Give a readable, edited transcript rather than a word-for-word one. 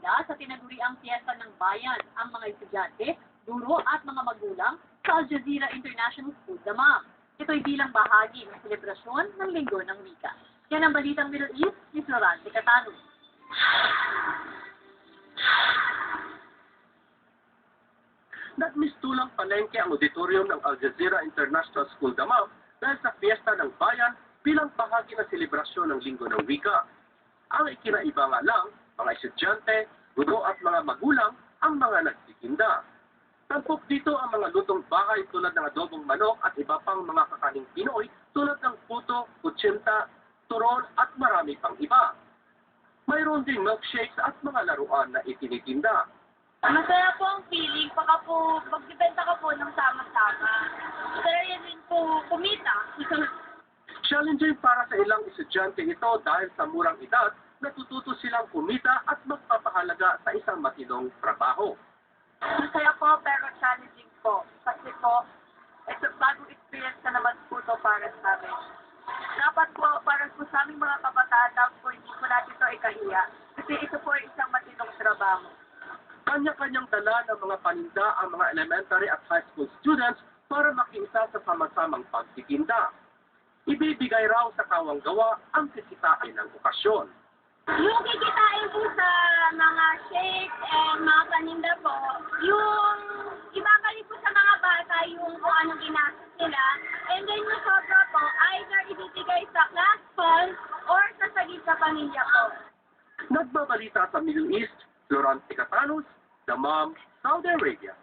handa sa tinaguriang Piyesta ng Bayan ang mga estudyante, guro at mga magulang sa Al Jazeera International School, Damam. Ito'y bilang bahagi ng selebrasyon ng Linggo ng Wika. Yan ang Balitang Middle East ni Florante Catano. Nagmistulang palengke ang auditorium ng Al Jazeera International School, Damam dahil sa Piyesta ng Bayan bilang bahagi ng selebrasyon ng Linggo ng Wika. Ang ikinaiba nga lang, mga estudyante, guro at mga magulang ang mga nagtitinda. Tampok dito ang mga lutong bahay tulad ng adobong manok at iba pang mga kakaning Pinoy tulad ng puto, kutsinta, turon at marami pang iba. Mayroon ding milkshakes at mga laruan na itinitinda. Masaya po ang feeling, baka po magbibenta ka po ng sama-sama. Masaya din po kumita. Challenging para sa ilang estudyante ito dahil sa murang edad, natututo silang kumita at magpapahalaga sa isang matinong trabaho. Masaya po pero challenging po. Kasi po, ito bagong experience na naman po ito para sa amin. Dapat po, para po sa aming mga kabataan, dapat po hindi po natin ito ikahiya. Kasi ito po ay isang matinong trabaho. Kanya-kanyang dala ng mga paninda ang mga elementary at high school students para makiisa sa sama-samang pagtitinda. Ibibigay raw sa kawang gawa ang kikitain ng okasyon. Yung kikitain po sa mga shakes and mga paninda po, yung ibabalik po sa mga bata yung kung anong ginastos nila, and then yung sobra po, either ibibigay sa class fund or sa sagip sa pamilya po. Nagbabalita sa Middle East, Florante Catanos, Damam, Saudi Arabia.